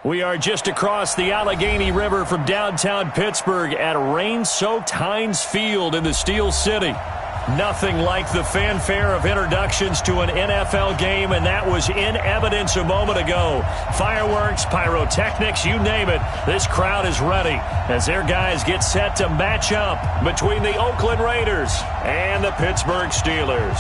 We are just across the Allegheny River from downtown Pittsburgh at rain-soaked Heinz Field in the Steel City. Nothing like the fanfare of introductions to an NFL game, and that was in evidence a moment ago. Fireworks, pyrotechnics, you name it. This crowd is ready as their guys get set to match up between the Oakland Raiders and the Pittsburgh Steelers.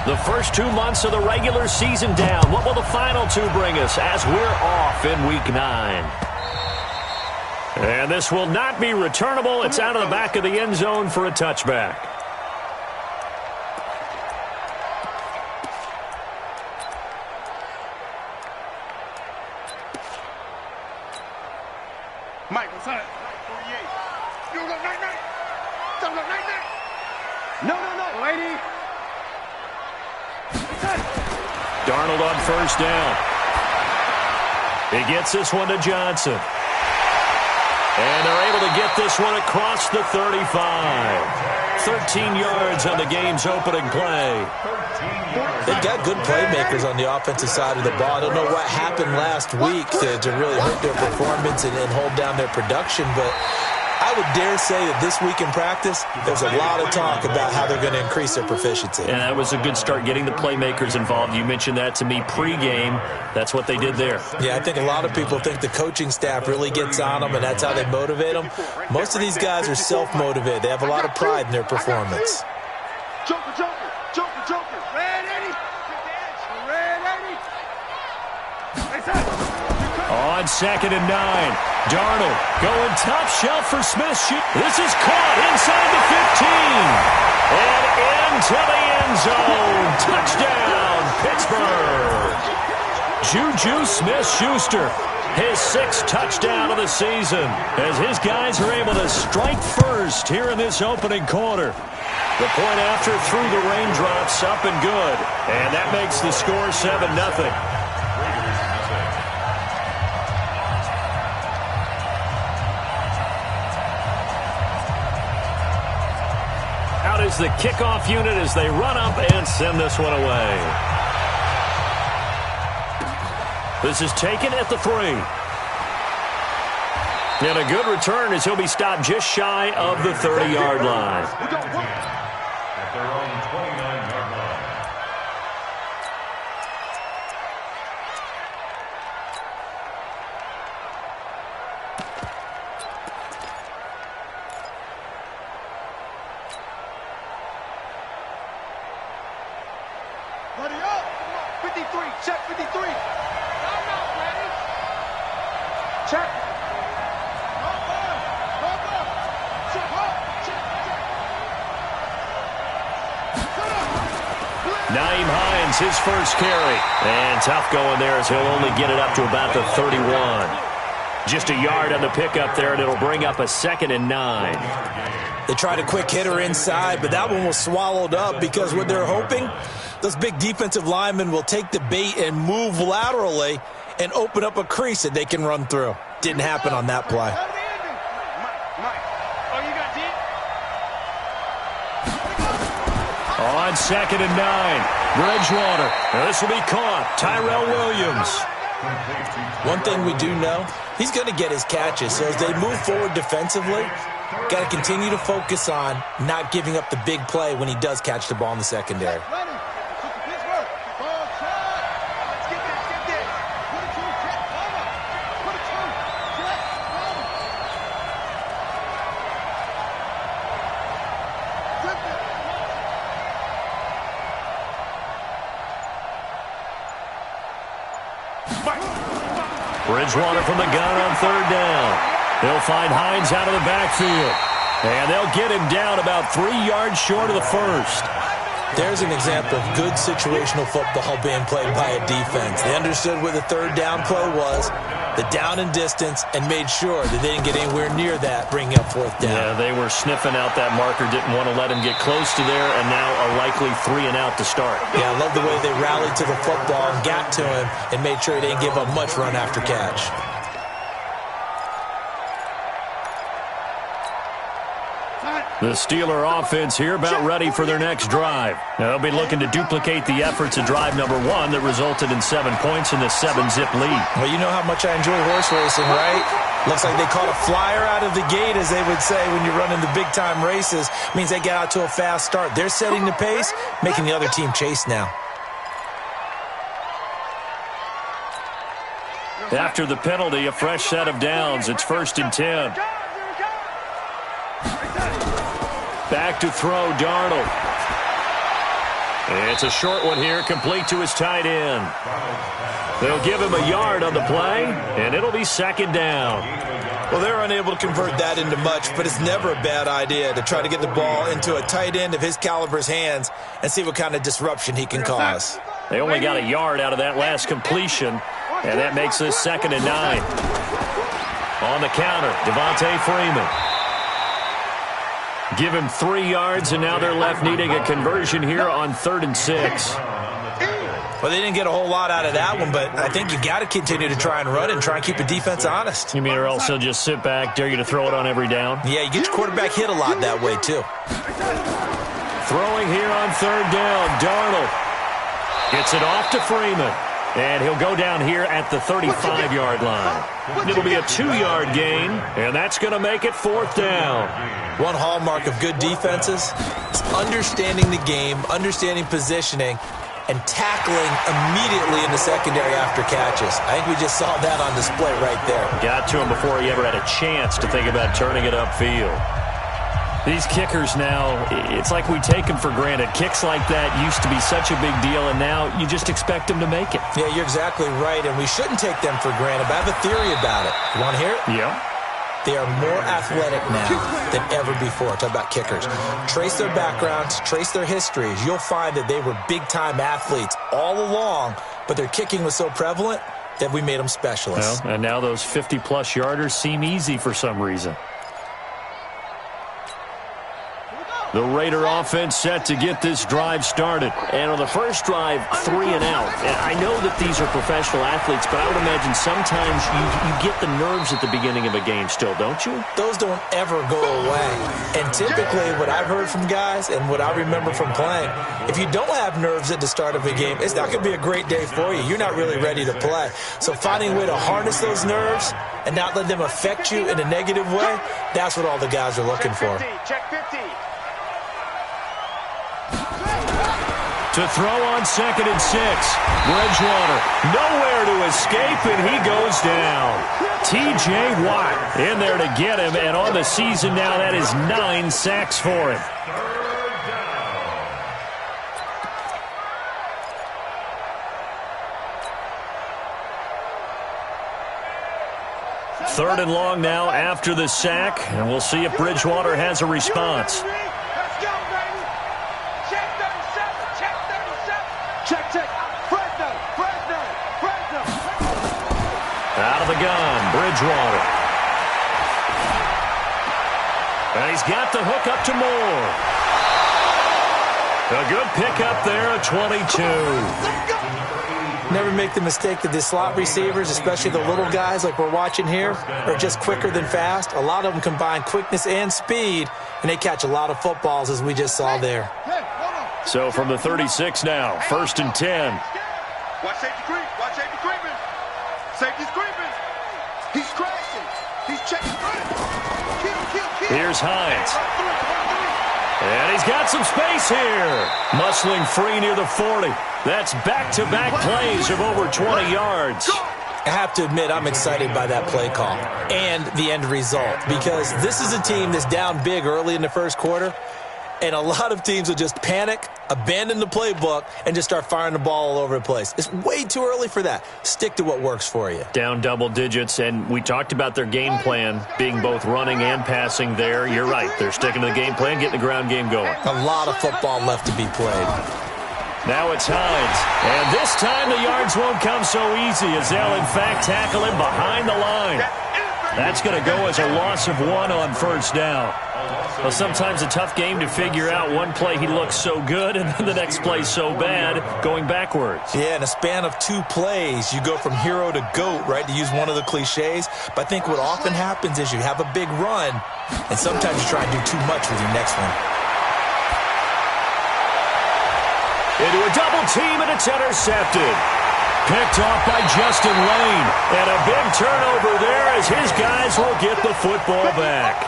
The first 2 months of the regular season down. What will the final two bring us as we're off in Week 9? And this will not be returnable. It's out of the back of the end zone for a touchback. Mike, what's up? 48. You don't look night-night. Don't look night-night. No, lady. Darnold on first down. He gets this one to Johnson. And they're able to get this one across the 35. 13 yards on the game's opening play. They've got good playmakers on the offensive side of the ball. I don't know what happened last week to really hurt their performance and hold down their production, but I would dare say that this week in practice, there's a lot of talk about how they're going to increase their proficiency. And that was a good start, getting the playmakers involved. You mentioned that to me pregame. That's what they did there. Yeah, I think a lot of people think the coaching staff really gets on them, and that's how they motivate them. Most of these guys are self-motivated. They have a lot of pride in their performance. Joker. Red 80. On 2nd and 9, Darnold going top shelf for Smith. This is caught inside the 15 and into the end zone. Touchdown, Pittsburgh. Juju Smith-Schuster, his 6th touchdown of the season, as his guys are able to strike first here in this opening quarter. The point after through the raindrops, up and good, and that makes the score 7-0. Out is the kickoff unit as they run up and send this one away. This is taken at the 3. And a good return as he'll be stopped just shy of the 30-yard line. At their own 29-yard line. Buddy up. 53. Check 53. Timeout, ready. Check. Naeem Hines, his first carry. And tough going there as he'll only get it up to about the 31. Just a yard on the pickup there, and it'll bring up a 2nd and 9. They tried a quick hitter inside, but that one was swallowed up because what they're hoping, those big defensive linemen will take the bait and move laterally and open up a crease that they can run through. Didn't happen on that play. On 2nd and 9, Bridgewater. This will be caught. Tyrell Williams. One thing we do know, he's going to get his catches. So as they move forward defensively, got to continue to focus on not giving up the big play when he does catch the ball in the secondary. Bridgewater from the gun on 3rd down. They'll find Hines out of the backfield. And they'll get him down about 3 yards short of the first. There's an example of good situational football being played by a defense. They understood where the third down play was, the down and distance, and made sure that they didn't get anywhere near that, bringing up fourth down. Yeah, they were sniffing out that marker, didn't want to let him get close to there, and now a likely 3 and out to start. Yeah, I love the way they rallied to the football and got to him and made sure he didn't give up much run after catch. The Steeler offense here about ready for their next drive. They'll be looking to duplicate the efforts of drive number 1 that resulted in 7 points in the 7-zip lead. Well, you know how much I enjoy horse racing, right? Looks like they caught a flyer out of the gate, as they would say when you're running the big-time races. Means they get out to a fast start. They're setting the pace, making the other team chase now. After the penalty, a fresh set of downs. It's 1st and 10. Back to throw, Darnold. It's a short one here, complete to his tight end. They'll give him a yard on the play, and it'll be 2nd down. Well, they're unable to convert that into much, but it's never a bad idea to try to get the ball into a tight end of his caliber's hands and see what kind of disruption he can cause. They only got a yard out of that last completion, and that makes this 2nd and 9. On the counter, Devontae Freeman. Give him 3 yards, and now they're left needing a conversion here on 3rd and 6. Well, they didn't get a whole lot out of that one, but I think you've got to continue to try and run and try and keep the defense honest. You mean or else they'll just sit back, dare you to throw it on every down? Yeah, you get your quarterback hit a lot that way, too. Throwing here on 3rd down, Darnold. Gets it off to Freeman. And he'll go down here at the 35-yard line. It'll be a 2-yard gain, and that's going to make it 4th down. One hallmark of good defenses is understanding the game, understanding positioning, and tackling immediately in the secondary after catches. I think we just saw that on display right there. Got to him before he ever had a chance to think about turning it upfield. These kickers now, it's like we take them for granted. Kicks like that used to be such a big deal, and now you just expect them to make it. Yeah, you're exactly right, and we shouldn't take them for granted, but I have a theory about it. You want to hear it? Yeah. They are more athletic now than ever before. Talk about kickers. Trace their backgrounds, trace their histories. You'll find that they were big-time athletes all along, but their kicking was so prevalent that we made them specialists. Well, and now those 50-plus yarders seem easy for some reason. The Raider offense set to get this drive started. And on the first drive, 3 and out. And I know that these are professional athletes, but I would imagine sometimes you get the nerves at the beginning of a game still, don't you? Those don't ever go away. And typically what I've heard from guys and what I remember from playing, if you don't have nerves at the start of a game, it's not going to be a great day for you. You're not really ready to play. So finding a way to harness those nerves and not let them affect you in a negative way, that's what all the guys are looking for. Check 50. To throw on 2nd and 6. Bridgewater nowhere to escape, and he goes down. T.J. Watt in there to get him, and on the season now, that is 9 sacks for him. Third and long now after the sack, and we'll see if Bridgewater has a response. Out of the gun, Bridgewater. And he's got the hook up to Moore. A good pickup there at 22. Never make the mistake that the slot receivers, especially the little guys like we're watching here, are just quicker than fast. A lot of them combine quickness and speed, and they catch a lot of footballs, as we just saw there. So from the 36 now, 1st and 10. Watch safety creep. Watch safety creeping. Safety's creeping. He's crashing. He's checking. Kill. Here's Hines. And he's got some space here. Muscling free near the 40. That's back-to-back plays of over 20 yards. I have to admit, I'm excited by that play call and the end result, because this is a team that's down big early in the first quarter, and a lot of teams will just panic, abandon the playbook, and just start firing the ball all over the place. It's way too early for that. Stick to what works for you. Down double digits, and we talked about their game plan being both running and passing there. You're right. They're sticking to the game plan, getting the ground game going. A lot of football left to be played. Now it's Hines. And this time the yards won't come so easy as they'll, in fact, tackle him behind the line. That's going to go as a loss of 1 on first down. Well, sometimes a tough game to figure out. One play he looks so good, and then the next play so bad, going backwards. Yeah, in a span of 2 plays, you go from hero to GOAT, right, to use one of the cliches. But I think what often happens is you have a big run, and sometimes you try and do too much with your next one. Into a double team, and it's intercepted. Picked off by Justin Lane. And a big turnover there as his guys will get the football back.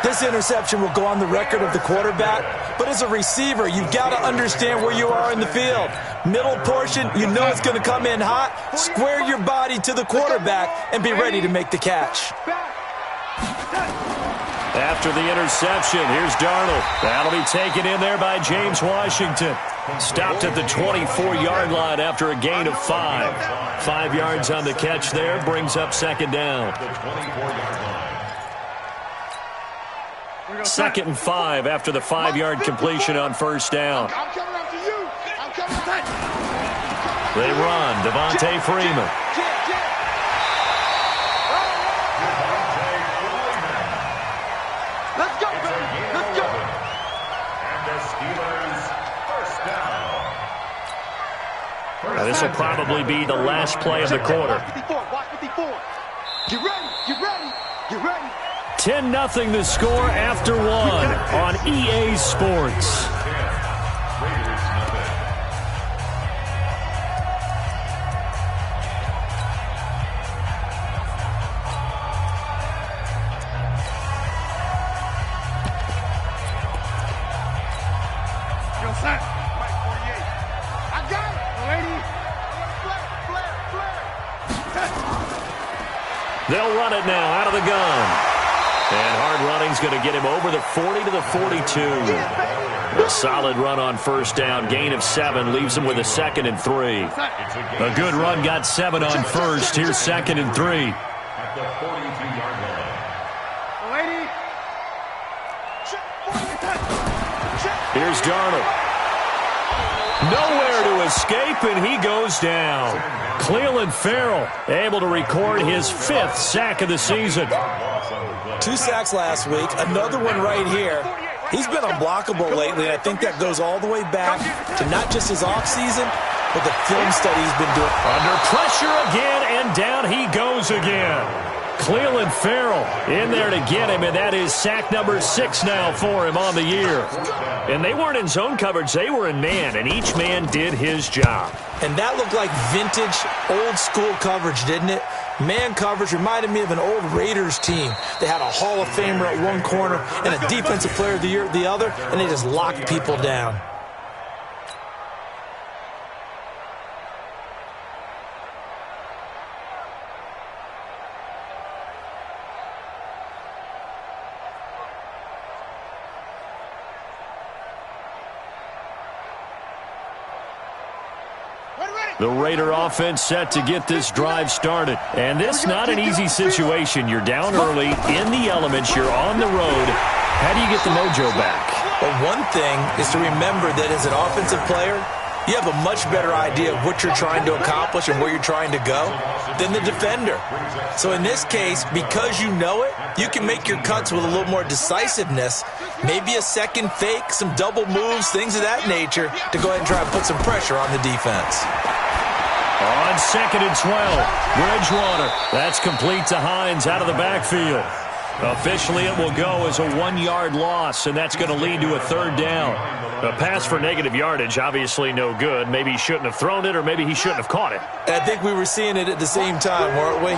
This interception will go on the record of the quarterback, but as a receiver, you've got to understand where you are in the field. Middle portion, you know it's going to come in hot. Square your body to the quarterback and be ready to make the catch. After the interception, here's Darnold. That'll be taken in there by James Washington. Stopped at the 24-yard line after a gain of 5. 5 yards on the catch there, brings up second down. 2nd and 5 after the 5-yard completion on first down. They run, Devontae Freeman. Let's go, baby. Let's go. And the Steelers first down. Now, this will probably be the last play of the quarter. Watch 54. Get ready. Get ready. Get ready. 10-0 the score after 1 on EA Sports. Raiders nothing. Yo, son. Mike 48. I got it, lady. Flare. They'll run it now out of the gun. And hard running's going to get him over the 40 to the 42. A solid run on first down. Gain of 7 leaves him with a 2nd and 3. A good run got 7 on first. Here's 2nd and 3. At the 42-yard line. Lady. Here's Darnold. Nowhere to escape, and he goes down. Clelin Ferrell able to record his 5th sack of the season. 2 sacks last week, another one right here. He's been unblockable lately, and I think that goes all the way back to not just his offseason, but the film study he's been doing. Under pressure again, and down he goes again. Clelin Ferrell in there to get him, and that is sack number 6 now for him on the year. And they weren't in zone coverage, they were in man, and each man did his job. And that looked like vintage, old-school coverage, didn't it? Man coverage reminded me of an old Raiders team. They had a Hall of Famer at one corner and a Defensive Player of the Year at the other, and they just locked people down. The Raider offense set to get this drive started. And this not an easy situation. You're down early, in the elements, you're on the road. How do you get the mojo back? Well, one thing is to remember that as an offensive player, you have a much better idea of what you're trying to accomplish and where you're trying to go than the defender. So in this case, because you know it, you can make your cuts with a little more decisiveness, maybe a second fake, some double moves, things of that nature, to go ahead and try and put some pressure on the defense. On 2nd and 12, Bridgewater. That's complete to Hines out of the backfield. Officially, it will go as a 1-yard loss, and that's going to lead to a 3rd down. A pass for negative yardage, obviously no good. Maybe he shouldn't have thrown it, or maybe he shouldn't have caught it. I think we were seeing it at the same time, weren't we?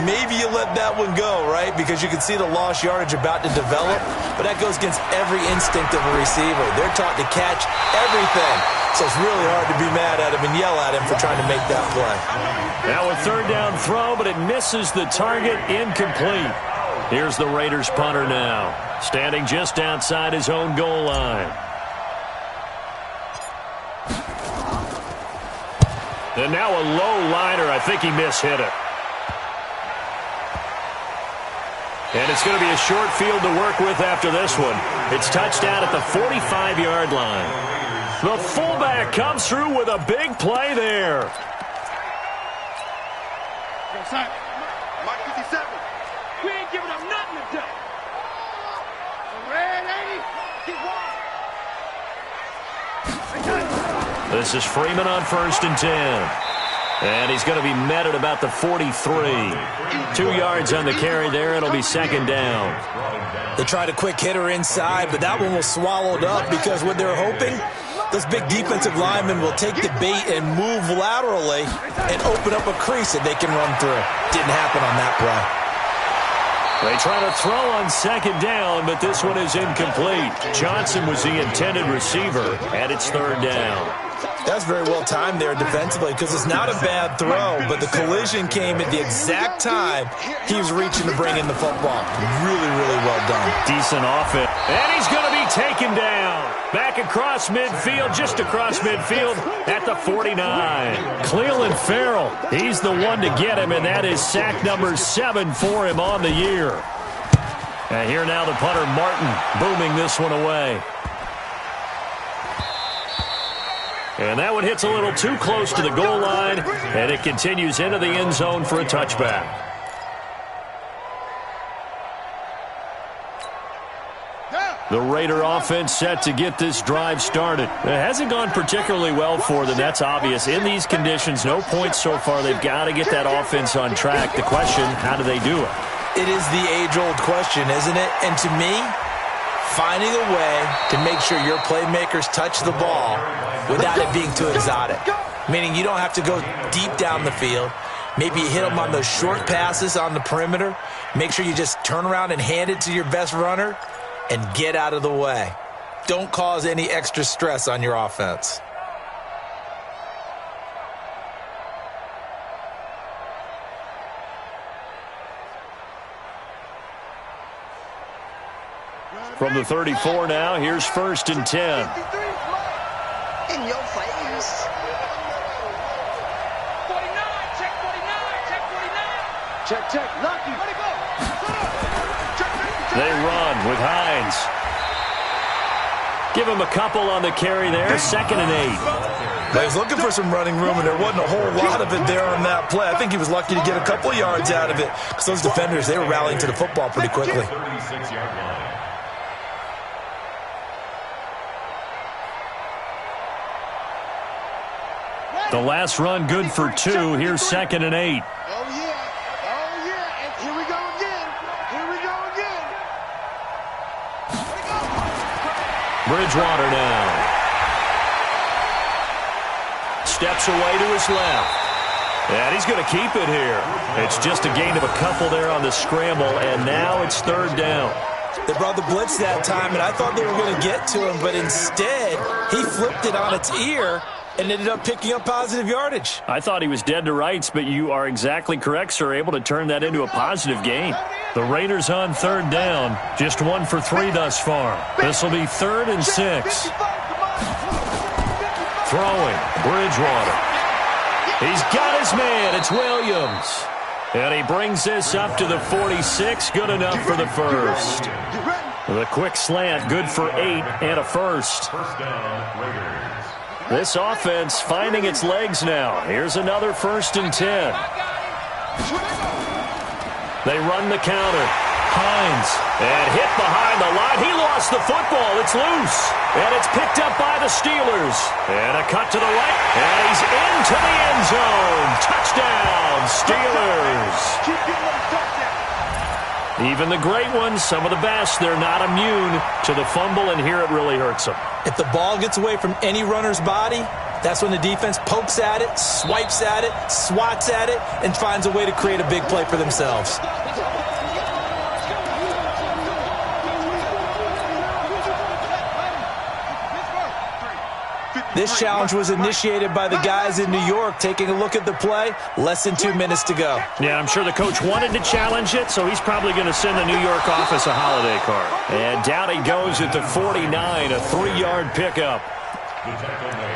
Maybe you let that one go, right? Because you can see the lost yardage about to develop, but that goes against every instinct of a receiver. They're taught to catch everything. So it's really hard to be mad at him and yell at him for trying to make that play. Now a 3rd down throw, but it misses the target, incomplete. Here's the Raiders punter now, standing just outside his own goal line. And now a low liner. I think he mishit it. And it's going to be a short field to work with after this one. It's touchdown at the 45-yard line. The fullback comes through with a big play there. Mike 57. We ain't giving up nothing today. Red 80. Keep walking. This is Freeman on 1st and 10. And he's going to be met at about the 43. 2 yards on the carry there. It'll be 2nd down. They tried a quick hitter inside, but that one was swallowed up because what they're hoping, those big defensive linemen will take the bait and move laterally and open up a crease that they can run through. Didn't happen on that play. They try to throw on 2nd down, but this one is incomplete. Johnson was the intended receiver, and it's 3rd down. That's very well timed there defensively because it's not a bad throw, but the collision came at the exact time he was reaching to bring in the football. Really, really well done. Decent offense. And he's going to be taken down. Back across midfield, just across midfield at the 49. Cleveland Farrell, he's the one to get him, and that is sack number 7 for him on the year. And here now the punter, Martin, booming this one away. And that one hits a little too close to the goal line, and it continues into the end zone for a touchback. The Raider offense set to get this drive started. It hasn't gone particularly well for them. That's obvious. In these conditions, no points so far. They've got to get that offense on track. The question, how do they do it? It is the age-old question, isn't it? And to me, finding a way to make sure your playmakers touch the ball without it being too exotic. Meaning you don't have to go deep down the field. Maybe you hit them on those short passes on the perimeter. Make sure you just turn around and hand it to your best runner and get out of the way. Don't cause any extra stress on your offense. From the 34 now, here's 1st and 10. In your face. 49, check 49, check 49. Check, lucky. Let it go. They run with Hines. Give him a couple on the carry there. 2nd and 8. He was looking for some running room, and there wasn't a whole lot of it there on that play. I think he was lucky to get a couple yards out of it because those defenders, they were rallying to the football pretty quickly. The last run good for 2. Here's 2nd and 8. Oh, yeah. And here we go again. Bridgewater now. Steps away to his left. And he's going to keep it here. It's just a gain of a couple there on the scramble, and now it's 3rd down. They brought the blitz that time, and I thought they were going to get to him, but instead he flipped it on its ear and ended up picking up positive yardage. I thought he was dead to rights, but you are exactly correct, sir. Able to turn that into a positive gain. The Raiders on 3rd down. Just 1 for 3 thus far. This will be 3rd and 6. Throwing. Bridgewater. He's got his man. It's Williams. And he brings this up to the 46. Good enough for the first. The quick slant. Good for 8 and a first. First down, Raiders. This offense finding its legs now. Here's another 1st and 10. They run the counter. Hines. And hit behind the line. He lost the football. It's loose. And it's picked up by the Steelers. And a cut to the right. And he's into the end zone. Touchdown, Steelers. Even the great ones, some of the best, they're not immune to the fumble, and here it really hurts them. If the ball gets away from any runner's body, that's when the defense pokes at it, swipes at it, swats at it, and finds a way to create a big play for themselves. This challenge was initiated by the guys in New York. Taking a look at the play, less than 2 minutes to go. Yeah, I'm sure the coach wanted to challenge it, so he's probably going to send the New York office a holiday card. And down he goes at the 49, a 3-yard pickup.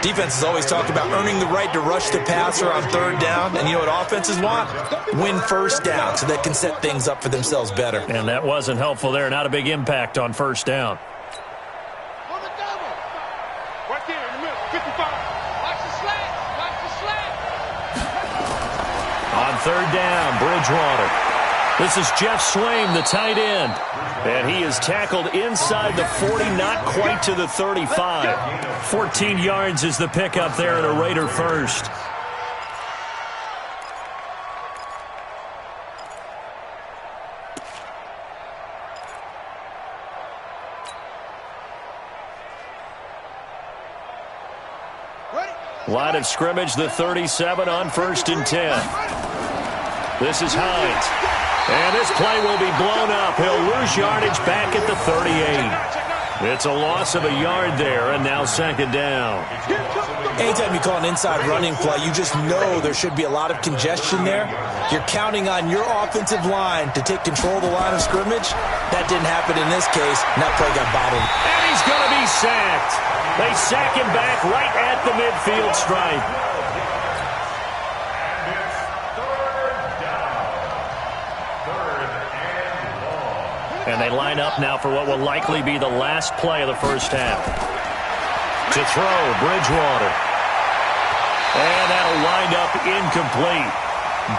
Defense has always talked about earning the right to rush the passer on third down. And you know what offenses want? Win first down so they can set things up for themselves better. And that wasn't helpful there. Not a big impact on first down. Right there in the middle, 55. Watch the slant. Watch the slant. On third down, Bridgewater. This is Jeff Swaim, the tight end. And he is tackled inside the 40, not quite to the 35. 14 yards is the pickup there and a Raider first. Line of scrimmage, the 37 on 1st and 10. This is Hines. And this play will be blown up. He'll lose yardage back at the 38. It's a loss of a yard there, and now 2nd down. Anytime you call an inside running play, you just know there should be a lot of congestion there. You're counting on your offensive line to take control of the line of scrimmage. That didn't happen in this case, and that play got bottled. And he's going to be sacked. They sack him back right at the midfield stripe. And they line up now for what will likely be the last play of the first half. To throw, Bridgewater. And that'll wind up incomplete.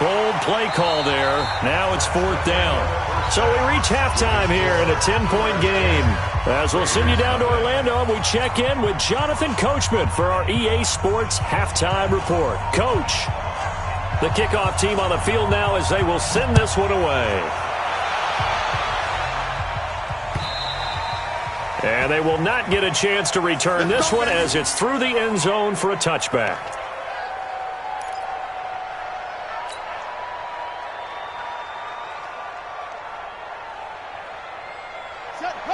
Bold play call there. Now it's 4th down. So we reach halftime here in a 10-point game. As we'll send you down to Orlando, we check in with Jonathan Coachman for our EA Sports Halftime Report. Coach, the kickoff team on the field now as they will send this one away. And they will not get a chance to return this one as it's through the end zone for a touchback.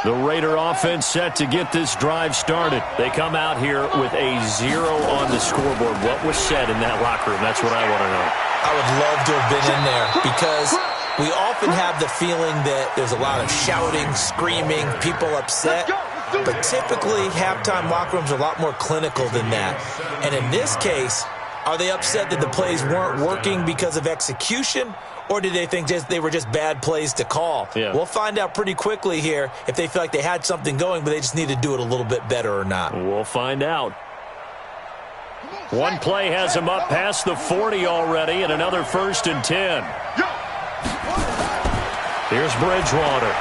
The Raider offense set to get this drive started. They come out here with a 0 on the scoreboard. What was said in that locker room? That's what I want to know. I would love to have been in there because we often have the feeling that there's a lot of shouting, screaming, people upset. But typically, halftime locker rooms are a lot more clinical than that. And in this case, are they upset that the plays weren't working because of execution? Or did they think they were just bad plays to call? Yeah. We'll find out pretty quickly here if they feel like they had something going, but they just need to do it a little bit better or not. We'll find out. One play has him up past the 40 already, and another 1st and 10. Here's Bridgewater.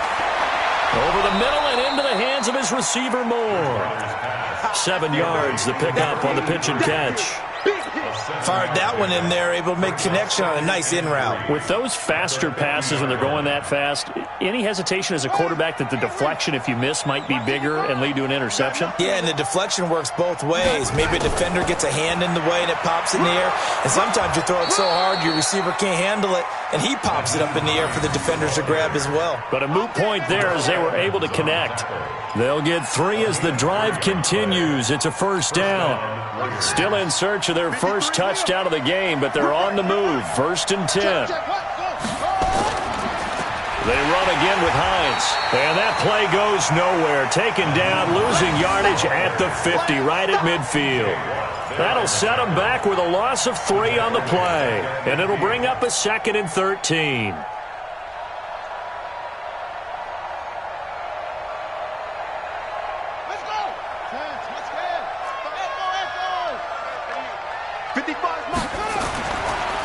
Over the middle and into the hands of his receiver Moore. 7 yards, the pickup on the pitch and catch. Fired that one in there, able to make connection on a nice in route. With those faster passes when they're going that fast, any hesitation as a quarterback that the deflection, if you miss, might be bigger and lead to an interception? Yeah, and the deflection works both ways. Maybe a defender gets a hand in the way and it pops in the air. And sometimes you throw it so hard your receiver can't handle it, and he pops it up in the air for the defenders to grab as well. But a moot point there as they were able to connect. They'll get 3 as the drive continues. It's a 1st down. Still in search of their first touchdown of the game, but they're on the move. 1st and 10. They run again with Hines. And that play goes nowhere. Taken down, losing yardage at the 50, right at midfield. That'll set them back with a loss of 3 on the play. And it'll bring up a 2nd and 13.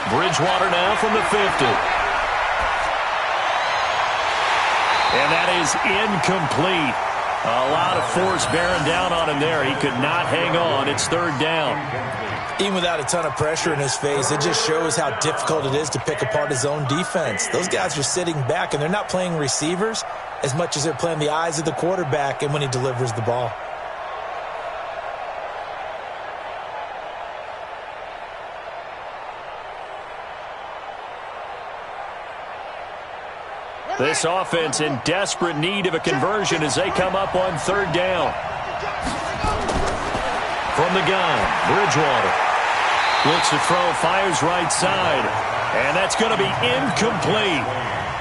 Bridgewater now from the 50. And that is incomplete. A lot of force bearing down on him there. He could not hang on. It's 3rd down. Even without a ton of pressure in his face, it just shows how difficult it is to pick apart his own defense. Those guys are sitting back, and they're not playing receivers as much as they're playing the eyes of the quarterback and when he delivers the ball. This offense in desperate need of a conversion as they come up on 3rd down. From the gun, Bridgewater. Looks to throw, fires right side. And that's going to be incomplete.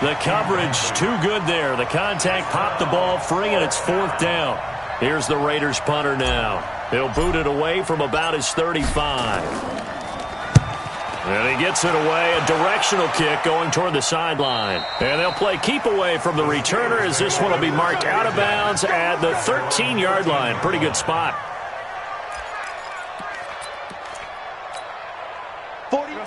The coverage too good there. The contact popped the ball free, and it's 4th down. Here's the Raiders punter now. He'll boot it away from about his 35. And he gets it away, a directional kick going toward the sideline. And they'll play keep away from the returner as this one will be marked out of bounds at the 13-yard line. Pretty good spot.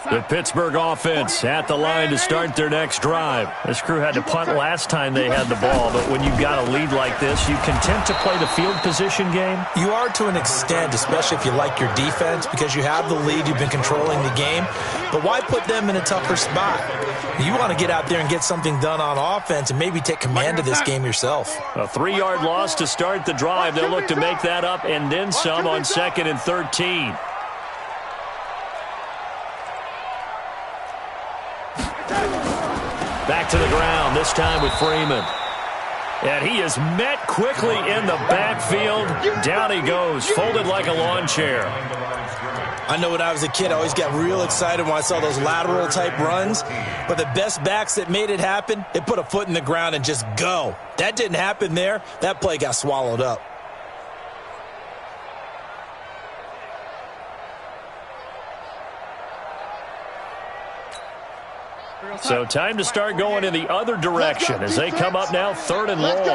The Pittsburgh offense at the line to start their next drive. This crew had to punt last time they had the ball, but when you've got a lead like this, you content to play the field position game? You are to an extent, especially if you like your defense, because you have the lead, you've been controlling the game. But why put them in a tougher spot? You want to get out there and get something done on offense and maybe take command of this game yourself. A 3-yard loss to start the drive. They'll look to make that up and then some on 2nd and 13. Back to the ground, this time with Freeman. And he is met quickly in the backfield. Down he goes, folded like a lawn chair. I know when I was a kid, I always got real excited when I saw those lateral-type runs. But the best backs that made it happen, they put a foot in the ground and just go. That didn't happen there. That play got swallowed up. So time to start going in the other direction as they come up now 3rd and long.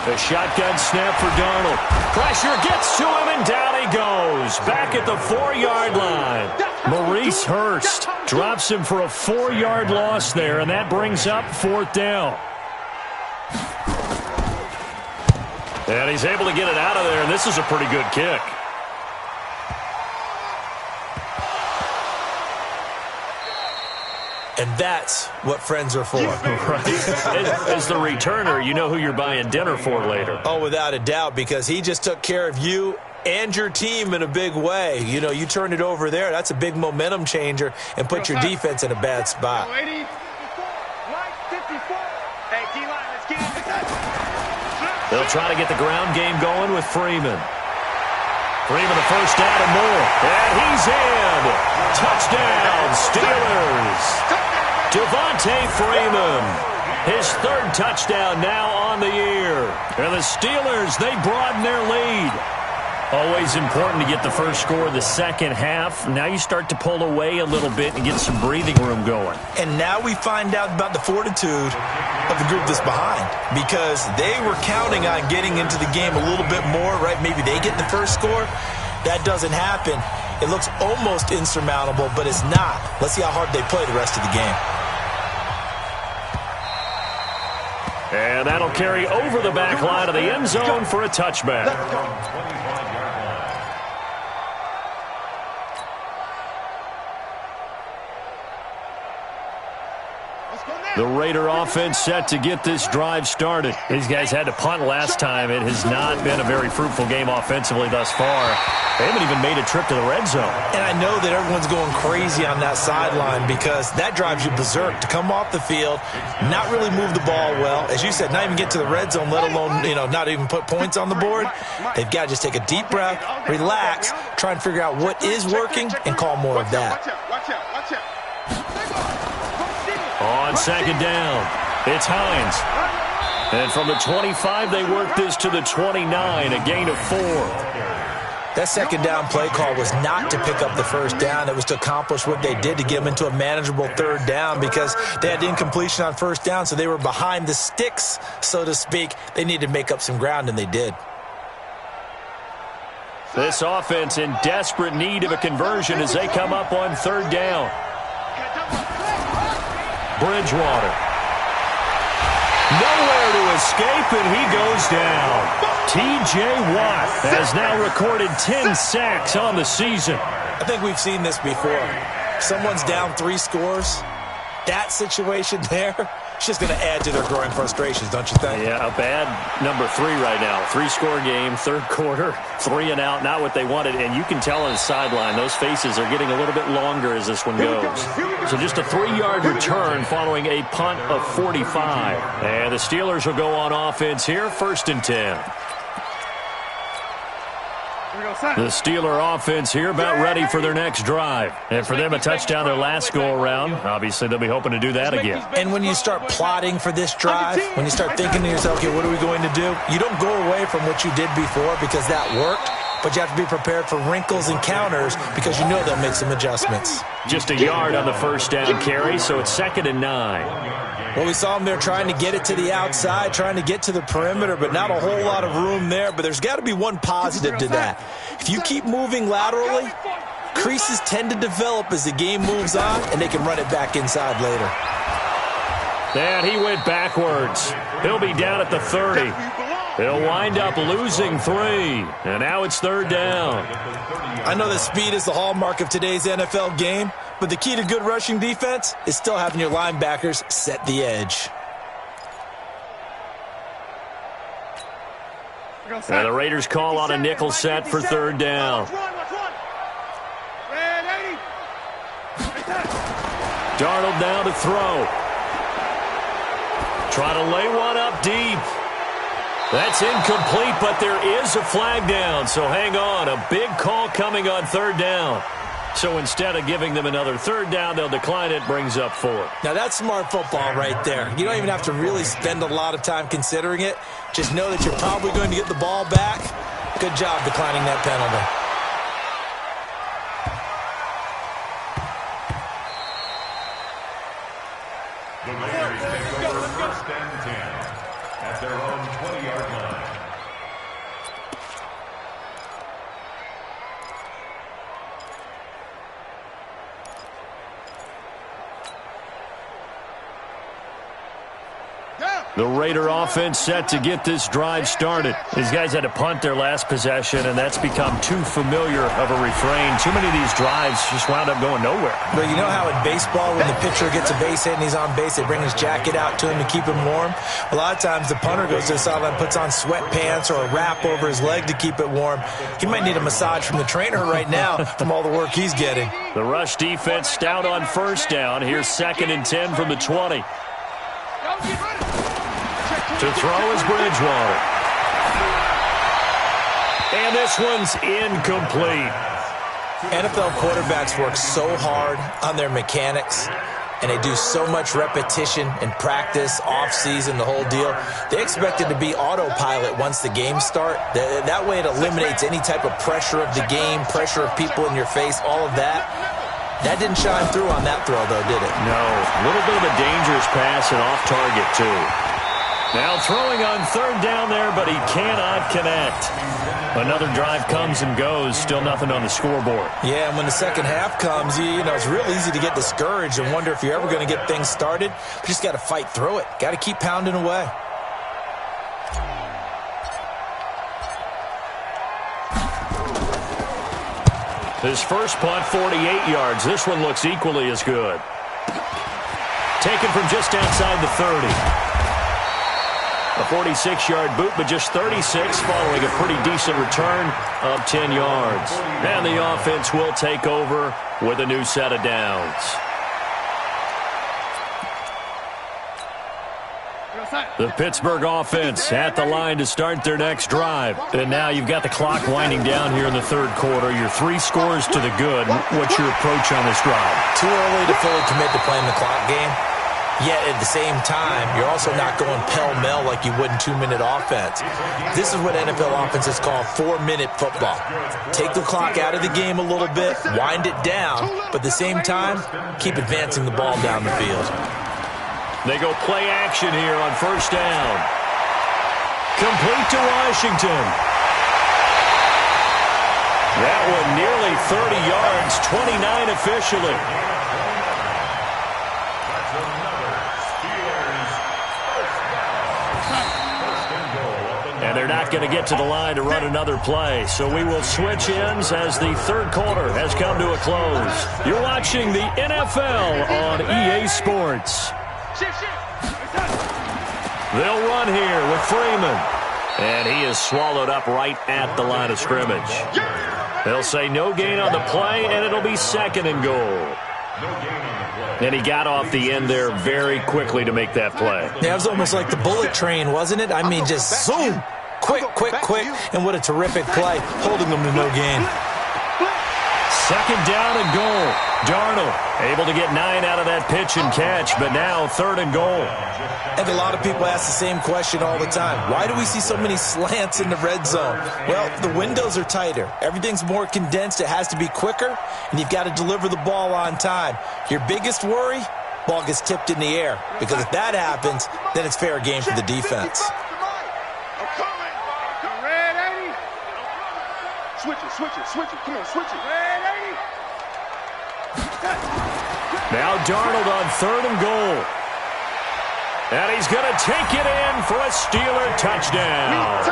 The shotgun snap for Darnold. Pressure gets to him, and down he goes. Back at the 4-yard line. Maurice Hurst drops him for a 4-yard loss there, and that brings up 4th down. And he's able to get it out of there, and this is a pretty good kick. And that's what friends are for. Right. As the returner, you know who you're buying dinner for later. Oh, without a doubt, because he just took care of you and your team in a big way. You know, you turn it over there. That's a big momentum changer and put your defense in a bad spot. They'll try to get the ground game going with Freeman. Freeman a first down and more. And he's in. Touchdown, Steelers. Devontae Freeman. His 3rd touchdown now on the year. And the Steelers, they broaden their lead. Always important to get the first score of the second half. Now you start to pull away a little bit and get some breathing room going. And now we find out about the fortitude of the group that's behind, because they were counting on getting into the game a little bit more, right? Maybe they get the first score. That doesn't happen. It looks almost insurmountable, but it's not. Let's see how hard they play the rest of the game. And that'll carry over the back line of the end zone for a touchback. The Raider offense set to get this drive started. These guys had to punt last time. It has not been a very fruitful game offensively thus far. They haven't even made a trip to the red zone. And I know that everyone's going crazy on that sideline because that drives you berserk to come off the field, not really move the ball well. As you said, not even get to the red zone, let alone, not even put points on the board. They've got to just take a deep breath, relax, try and figure out what is working, and call more of that. Watch out. On 2nd down, it's Hines. And from the 25, they work this to the 29, a gain of 4. That 2nd down play call was not to pick up the first down. It was to accomplish what they did to get them into a manageable 3rd down because they had incompletion on 1st down, so they were behind the sticks, so to speak. They needed to make up some ground, and they did. This offense in desperate need of a conversion as they come up on 3rd down. Bridgewater. Nowhere to escape, and he goes down. T.J. Watt has now recorded 10 sacks on the season. I think we've seen this before. Someone's down 3 scores. That situation there, it's just going to add to their growing frustrations, don't you think? Yeah, a bad number 3 right now. 3-score game, 3rd quarter, 3 and out, not what they wanted. And you can tell on the sideline, those faces are getting a little bit longer as this one goes. So just a 3-yard return following a punt of 45. And the Steelers will go on offense here, 1st and 10. The Steeler offense here about ready for their next drive. And for them, a touchdown their last go-around. Obviously, they'll be hoping to do that again. And when you start plotting for this drive, when you start thinking to yourself, okay, what are we going to do? You don't go away from what you did before because that worked, but you have to be prepared for wrinkles and counters because you know they'll make some adjustments. Just a yard on the first down carry, so it's 2nd and 9. Well, we saw them there trying to get it to the outside, trying to get to the perimeter, but not a whole lot of room there. But there's got to be one positive to that. If you keep moving laterally, creases tend to develop as the game moves on, and they can run it back inside later. And he went backwards. He'll be down at the 30. He'll wind up losing 3. And now it's 3rd down. I know that speed is the hallmark of today's NFL game, but the key to good rushing defense is still having your linebackers set the edge. And the Raiders call on a nickel set for 3rd down. Darnold now to throw. Try to lay one up deep. That's incomplete, but there is a flag down, so hang on. A big call coming on 3rd down. So instead of giving them another 3rd down, they'll decline it, brings up 4. Now that's smart football right there. You don't even have to really spend a lot of time considering it. Just know that you're probably going to get the ball back. Good job declining that penalty. The Raiders take over 1st and 10 at their own 20-yard line. The Raider offense set to get this drive started. These guys had to punt their last possession, and that's become too familiar of a refrain. Too many of these drives just wound up going nowhere. But you know how in baseball, when the pitcher gets a base hit and he's on base, they bring his jacket out to him to keep him warm? A lot of times the punter goes to the sideline, puts on sweatpants or a wrap over his leg to keep it warm. He might need a massage from the trainer right now from all the work he's getting. The rush defense stout on 1st down. Here's 2nd and 10 from the 20. To throw is Bridgewater. And this one's incomplete. NFL quarterbacks work so hard on their mechanics, and they do so much repetition and practice, off-season, the whole deal. They expect it to be autopilot once the games start. That way it eliminates any type of pressure of the game, pressure of people in your face, all of that. That didn't shine through on that throw, though, did it? No. A little bit of a dangerous pass and off target, too. Now throwing on 3rd down there, but he cannot connect. Another drive comes and goes. Still nothing on the scoreboard. Yeah, and when the second half comes, you know, it's real easy to get discouraged and wonder if you're ever going to get things started. You just got to fight through it. Got to keep pounding away. His first punt, 48 yards. This one looks equally as good. Taken from just outside the 30. A 46-yard boot, but just 36 following a pretty decent return of 10 yards. And the offense will take over with a new set of downs. The Pittsburgh offense at the line to start their next drive. And now you've got the clock winding down here in the 3rd quarter. Your 3 scores to the good. What's your approach on this drive? Too early to fully commit to playing the clock game. Yet at the same time, you're also not going pell-mell like you would in 2-minute offense. This is what NFL offenses call 4-minute football. Take the clock out of the game a little bit, wind it down, but at the same time, keep advancing the ball down the field. They go play action here on 1st down. Complete to Washington. That one nearly 30 yards, 29 officially. And they're not going to get to the line to run another play. So we will switch ends as the 3rd quarter has come to a close. You're watching the NFL on EA Sports. They'll run here with Freeman. And he is swallowed up right at the line of scrimmage. They'll say no gain on the play, and it'll be 2nd and goal. And he got off the end there very quickly to make that play. Yeah, it was almost like the bullet train, wasn't it? I mean, just zoom. Quick, and what a terrific play, holding them to no gain. Second down and goal. Darnold able to get 9 out of that pitch and catch, but now third and goal. And a lot of people ask the same question all the time. Why do we see so many slants in the red zone? Well, the windows are tighter. Everything's more condensed. It has to be quicker, and you've got to deliver the ball on time. Your biggest worry? Ball gets tipped in the air, because if that happens, then it's fair game for the defense. Switch it. Come on, switch it. Now Darnold on third and goal. And he's going to take it in for a Steeler touchdown.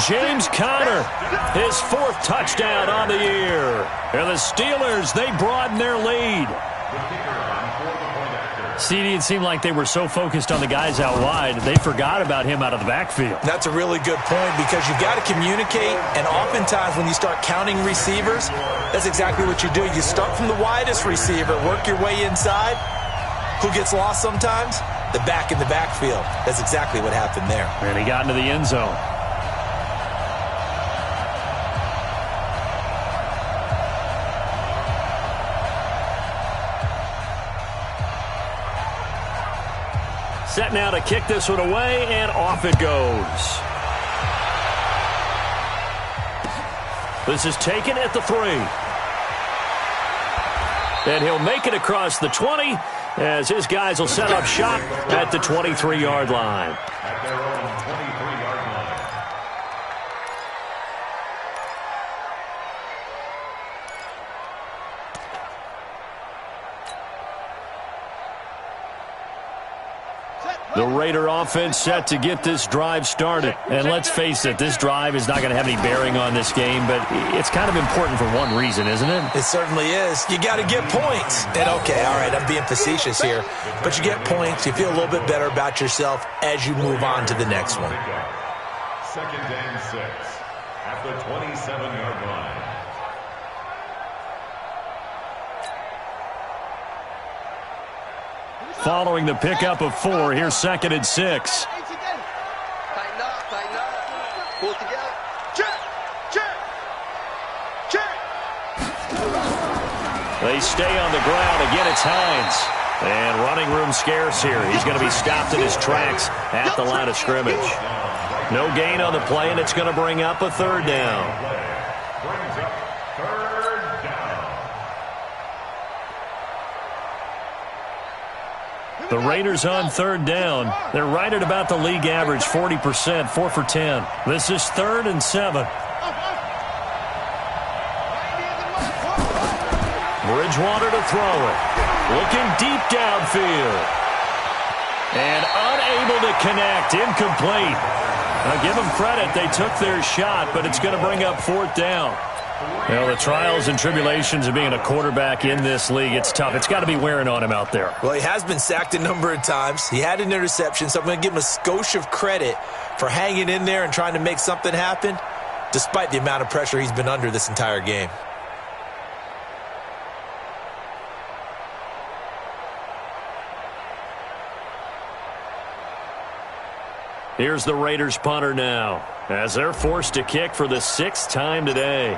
James Conner, his 4th touchdown on the year. And the Steelers, they broaden their lead. CD, it seemed like they were so focused on the guys out wide, they forgot about him out of the backfield. That's a really good point, because you've got to communicate, and oftentimes when you start counting receivers, that's exactly what you do. You start from the widest receiver, work your way inside. Who gets lost sometimes? The back in the backfield. That's exactly what happened there. And he got into the end zone. Set now to kick this one away, and off it goes. This is taken at the 3. And he'll make it across the 20 as his guys will set up shop at the 23-yard line. At their own 23-yard line. The Raider offense set to get this drive started. And let's face it, this drive is not going to have any bearing on this game, but it's kind of important for one reason, isn't it? It certainly is. You got to get points. And okay, all right, I'm being facetious here, but you get points. You feel a little bit better about yourself as you move on to the next one. 2nd and 6 at the 27-yard line. Following the pickup of 4, here's 2nd and 6. Tighten up. Pull together. Check. They stay on the ground. Again, it's Hines. And running room scarce here. He's going to be stopped in his tracks at the line of scrimmage. No gain on the play, and it's going to bring up a 3rd down. Brings up 3rd down. The Raiders on 3rd down. They're right at about the league average, 40%, 4 for 10. This is 3rd and 7. Bridgewater to throw it. Looking deep downfield. And unable to connect. Incomplete. Now give them credit. They took their shot, but it's going to bring up 4th down. Well, the trials and tribulations of being a quarterback in this league, it's tough. It's got to be wearing on him out there. Well, he has been sacked a number of times. He had an interception, so I'm going to give him a skosh of credit for hanging in there and trying to make something happen, despite the amount of pressure he's been under this entire game. Here's the Raiders punter now, as they're forced to kick for the 6th time today.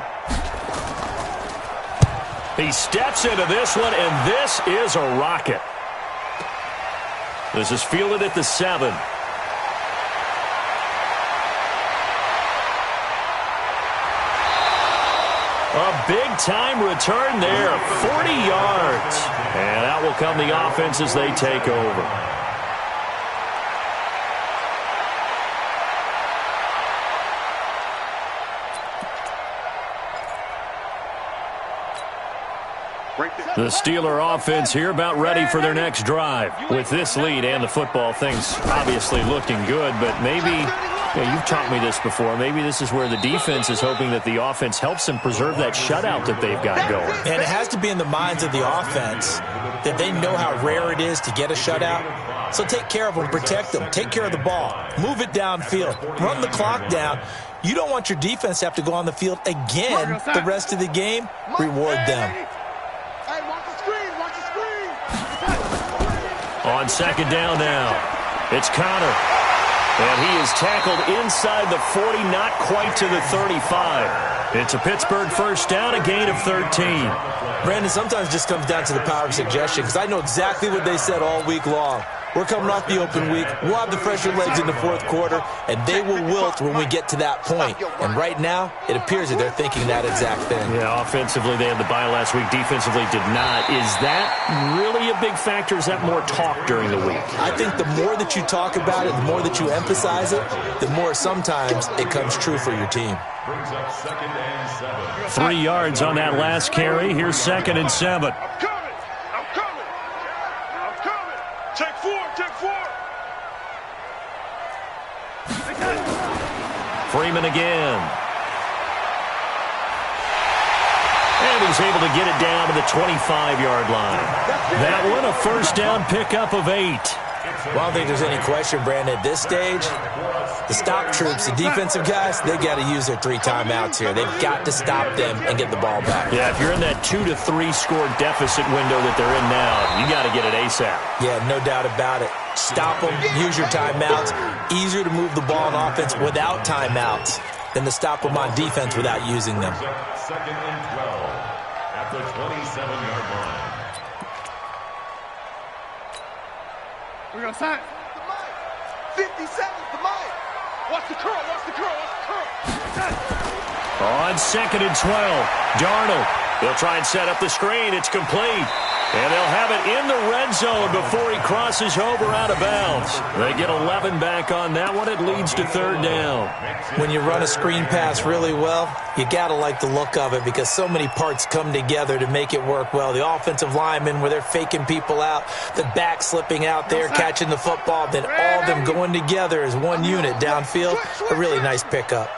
He steps into this one, and this is a rocket. This is fielded at the 7. A big-time return there, 40 yards. And out will come the offense as they take over. The Steeler offense here about ready for their next drive. With this lead and the football, things obviously looking good, but maybe, you've taught me this before, maybe this is where the defense is hoping that the offense helps them preserve that shutout that they've got going. And it has to be in the minds of the offense that they know how rare it is to get a shutout. So take care of them, protect them, take care of the ball, move it downfield, run the clock down. You don't want your defense to have to go on the field again the rest of the game. Reward them. On 2nd down now, it's Conner. And he is tackled inside the 40, not quite to the 35. It's a Pittsburgh first down, a gain of 13. Brandon, sometimes it just comes down to the power of suggestion, because I know exactly what they said all week long. We're coming off the open week. We'll have the fresher legs in the fourth quarter, and they will wilt when we get to that point. And right now, it appears that they're thinking that exact thing. Yeah, offensively, they had the bye last week. Defensively, did not. Is that really a big factor? Is that more talk during the week? I think the more that you talk about it, the more that you emphasize it, the more sometimes it comes true for your team. Brings up 2nd and 7. 3 yards on that last carry. Here's 2nd and 7. I'm coming. Take 4. Freeman again. And he's able to get it down to the 25-yard line. That one, a first down pickup of 8. Well, I don't think there's any question, Brandon, at this stage, the stop troops, the defensive guys, they got to use their 3 timeouts here. They've got to stop them and get the ball back. Yeah, if you're in that 2 to 3 score deficit window that they're in now, you got to get it ASAP. Yeah, no doubt about it. Stop them, use your timeouts. Easier to move the ball on offense without timeouts than to stop them on defense without using them. 2nd and 12 at the 27-yard line. We're going to sign. 50 seconds to Mike. Watch the curl. On 2nd and 12, Darnold. They'll try and set up the screen. It's complete. And they'll have it in the red zone before he crosses over out of bounds. They get 11 back on that one. It leads to 3rd down. When you run a screen pass really well, you got to like the look of it because so many parts come together to make it work well. The offensive linemen, where they're faking people out, the back slipping out there, catching the football, then all of them going together as one unit downfield. A really nice pickup.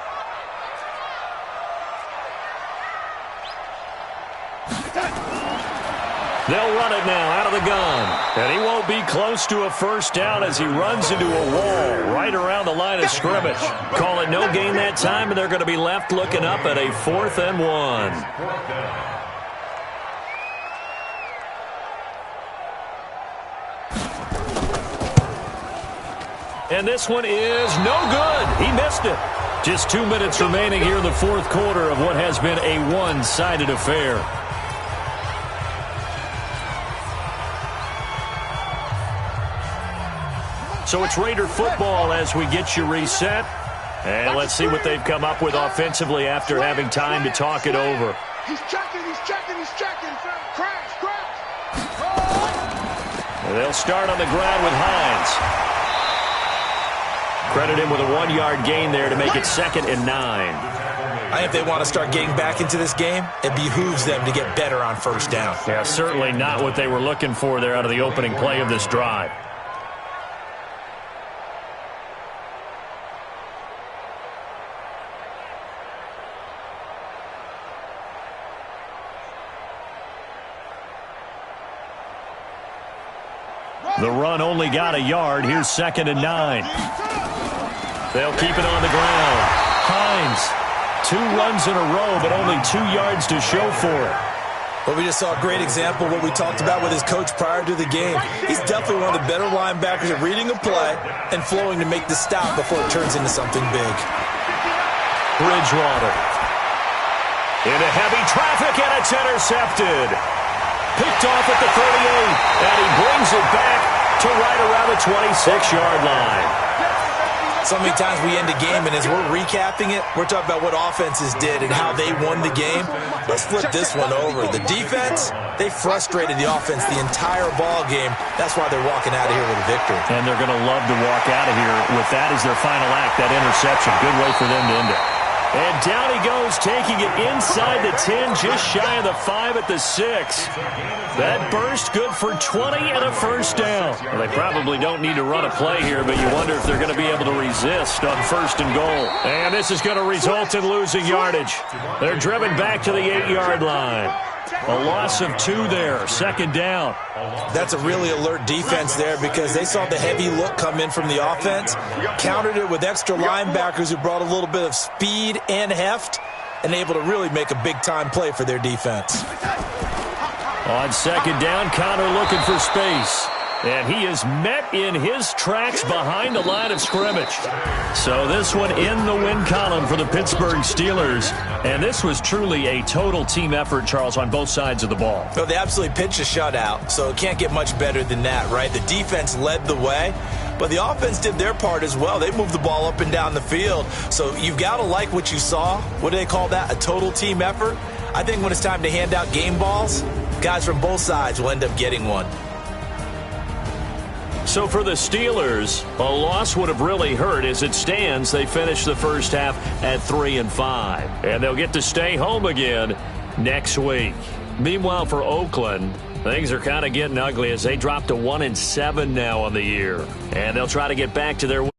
They'll run it now out of the gun. And he won't be close to a first down as he runs into a wall right around the line of scrimmage. Call it no gain that time, and they're going to be left looking up at a 4th and 1. And this one is no good. He missed it. Just 2 minutes remaining here in the fourth quarter of what has been a one-sided affair. So it's Raider football as we get you reset. And let's see what they've come up with offensively after having time to talk it over. He's checking. Crash. And they'll start on the ground with Hines. Credit him with a 1-yard gain there to make it 2nd and 9. I think if they want to start getting back into this game, it behooves them to get better on first down. Yeah, certainly not what they were looking for there out of the opening play of this drive. The run only got a yard. Here's 2nd and 9. They'll keep it on the ground. Hines, 2 runs in a row, but only 2 yards to show for it. Well, we just saw a great example of what we talked about with his coach prior to the game. He's definitely one of the better linebackers at reading a play and flowing to make the stop before it turns into something big. Bridgewater. Into heavy traffic, and it's intercepted. Picked off at the 38, and he brings it back to right around the 26-yard line. So many times we end a game, and as we're recapping it, we're talking about what offenses did and how they won the game. Let's flip this one over. The defense, they frustrated the offense the entire ball game. That's why they're walking out of here with a victory. And they're going to love to walk out of here with that as their final act, that interception. Good way for them to end it. And down he goes, taking it inside the 10, just shy of the 5 at the 6. That burst good for 20 and a first down. Well, they probably don't need to run a play here, but you wonder if they're going to be able to resist on 1st and goal. And this is going to result in losing yardage. They're driven back to the 8-yard line. A loss of 2 there, 2nd down. That's a really alert defense there because they saw the heavy look come in from the offense, countered it with extra linebackers who brought a little bit of speed and heft, and able to really make a big-time play for their defense. On 2nd down, Connor looking for space. And he is met in his tracks behind the line of scrimmage. So this one in the win column for the Pittsburgh Steelers. And this was truly a total team effort, Charles, on both sides of the ball. Well, they absolutely pitched a shutout, so it can't get much better than that, right? The defense led the way, but the offense did their part as well. They moved the ball up and down the field. So you've got to like what you saw. What do they call that? A total team effort? I think when it's time to hand out game balls, guys from both sides will end up getting one. So for the Steelers, a loss would have really hurt. As it stands, they finished the first half at 3-5. And they'll get to stay home again next week. Meanwhile, for Oakland, things are kind of getting ugly as they drop to 1-7 now on the year. And they'll try to get back to their